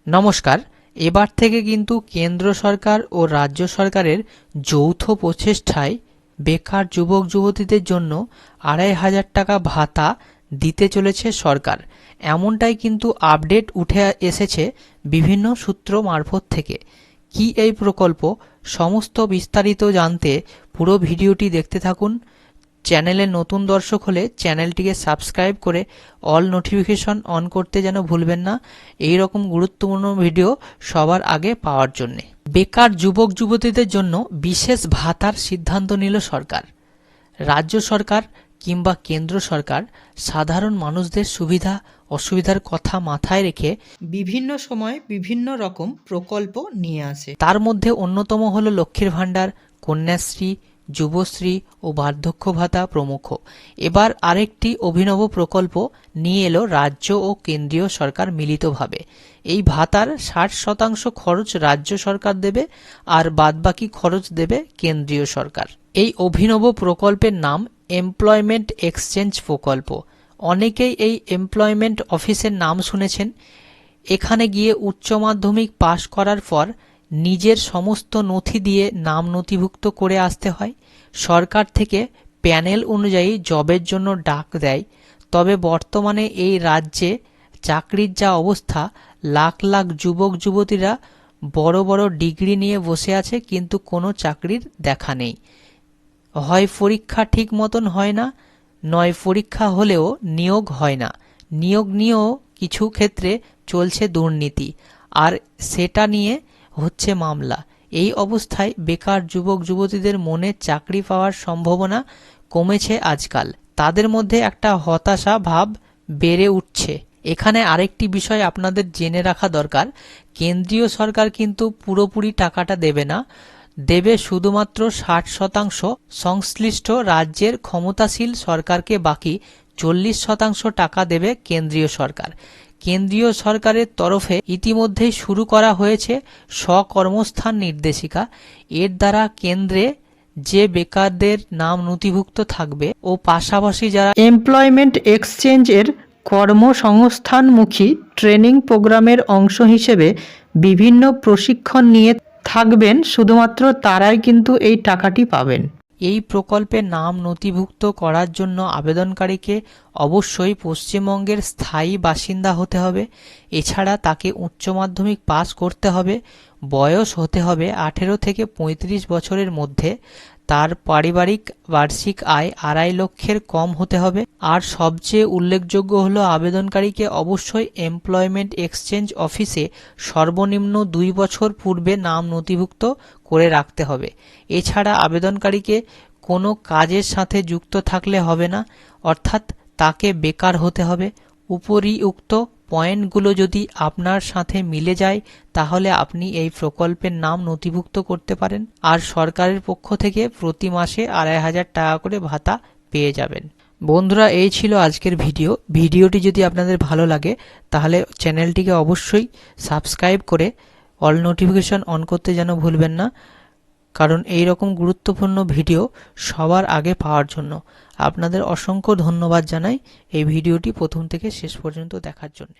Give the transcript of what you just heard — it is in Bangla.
নমস্কার। এবার থেকে কিন্তু কেন্দ্র সরকার ও রাজ্য সরকারের যৌথ প্রচেষ্টায় বেকার যুবক যুবতীদের জন্য ২৫০০ টাকা ভাতা দিতে চলেছে সরকার। এমনটাই কিন্তু আপডেট উঠে এসেছে বিভিন্ন সূত্র মারফত থেকে। কি এই প্রকল্প, সমস্ত বিস্তারিত জানতে পুরো ভিডিওটি দেখতে থাকুন। চ্যানেলে নতুন দর্শক হলে চ্যানেলটিকে সাবস্ক্রাইব করে অল নোটিফিকেশন অন করতে যেন ভুলবেন না, এই রকম গুরুত্বপূর্ণ ভিডিও সবার আগে পাওয়ার জন্য। বেকার যুবক যুবতীদের জন্য বিশেষ ভাতার সিদ্ধান্ত নিল সরকার। রাজ্য সরকার কিংবা কেন্দ্র সরকার সাধারণ মানুষদের সুবিধা অসুবিধার কথা মাথায় রেখে বিভিন্ন সময় বিভিন্ন রকম প্রকল্প নিয়ে আসে। তার মধ্যে অন্যতম হলো লক্ষ্মীর ভাণ্ডার, কন্যাশ্রী, যুবশ্রী ও বার্ধক্য ভাতা প্রমুখ। এবার আরেকটি অভিনব প্রকল্প নিয়ে এলো রাজ্য ও কেন্দ্রীয় সরকার মিলিতভাবে। এই ভাতার ৬০% খরচ রাজ্য সরকার দেবে আর বাদবাকি খরচ দেবে কেন্দ্রীয় সরকার। এই অভিনব প্রকল্পের নাম এমপ্লয়মেন্ট এক্সচেঞ্জ প্রকল্প। অনেকেই এই এমপ্লয়মেন্ট অফিসের নাম শুনেছেন। এখানে গিয়ে উচ্চ মাধ্যমিক পাশ করার পর নিজের সমস্ত নথি দিয়ে নাম নথিভুক্ত করে আসতে হয়। সরকার থেকে প্যানেল অনুযায়ী জবের জন্য ডাক দেয়। তবে বর্তমানে এই রাজ্যে চাকরির যা অবস্থা, লাখ লাখ যুবক যুবতীরা বড় বড় ডিগ্রি নিয়ে বসে আছে, কিন্তু কোনো চাকরির দেখা নেই। হয় পরীক্ষা ঠিক মতন হয় না, নয় পরীক্ষা হলেও নিয়োগ হয় না। নিয়োগ নিয়েও কিছু ক্ষেত্রে চলছে দুর্নীতি, আর সেটা নিয়ে হচ্ছে মামলা। এই অবস্থায় বেকার যুবক যুবতীদের মনে চাকরি পাওয়ার সম্ভাবনা কমেছে আজকাল। তাদের মধ্যে একটা হতাশা ভাব বেড়ে উঠছে। এখানে আরেকটি বিষয় আপনাদের জেনে রাখা দরকার, কেন্দ্রীয় সরকার কিন্তু পুরোপুরি টাকাটা দেবে না, দেবে শুধুমাত্র ৬০% সংশ্লিষ্ট রাজ্যের ক্ষমতাশীল সরকারকে, বাকি ৪০% টাকা দেবে কেন্দ্রীয় সরকার। কেন্দ্রীয় সরকারের তরফে ইতিমধ্যেই শুরু করা হয়েছে স্বকর্মস্থান নির্দেশিকা। এর দ্বারা কেন্দ্রে যে বেকারদের নাম নথিভুক্ত থাকবে ও পাশাপাশি যারা এমপ্লয়মেন্ট এক্সচেঞ্জের কর্মসংস্থানমুখী ট্রেনিং প্রোগ্রামের অংশ হিসেবে বিভিন্ন প্রশিক্ষণ নিয়ে থাকবেন, শুধুমাত্র তারাই কিন্তু এই টাকাটি পাবেন। এই প্রকল্পে নাম নথিভুক্ত করার জন্য আবেদনকারীকে অবশ্যই পশ্চিমবঙ্গের স্থায়ী বাসিন্দা হতে হবে। এছাড়া তাকে উচ্চ মাধ্যমিক পাস করতে হবে, বয়স হতে হবে 18 থেকে 35 বছরের মধ্যে, তার পারিবারিক বার্ষিক আয় 2.5 লক্ষের কম হতে হবে। আর সবচেয়ে উল্লেখযোগ্য হলো আবেদনকারীকে অবশ্যই এমপ্লয়মেন্ট এক্সচেঞ্জ অফিসে সর্বনিম্ন 2 বছর পূর্বে নাম নথিভুক্ত করে রাখতে হবে। এছাড়া আবেদনকারীকে কোনো কাজের সাথে যুক্ত থাকলে হবে না, অর্থাৎ তাকে বেকার হতে হবে। উপরিউক্ত পয়েন্টগুলো যদি আপনার সাথে মিলে যায় তাহলে আপনি এই প্রকল্পের নাম নথিভুক্ত করতে পারেন, আর সরকারের পক্ষ থেকে প্রতি মাসে ২৫০০ টাকা করে ভাতা পেয়ে যাবেন। বন্ধুরা, এই ছিল আজকের ভিডিওটি যদি আপনাদের ভালো লাগে তাহলে চ্যানেলটিকে অবশ্যই সাবস্ক্রাইব করে অল নোটিফিকেশন অন করতে যেন ভুলবেন না, কারণ এই রকম গুরুত্বপূর্ণ ভিডিও সবার আগে পাওয়ার জন্য। আপনাদের অসংখ্য ধন্যবাদ জানাই এই ভিডিওটি প্রথম থেকে শেষ পর্যন্ত দেখার জন্য।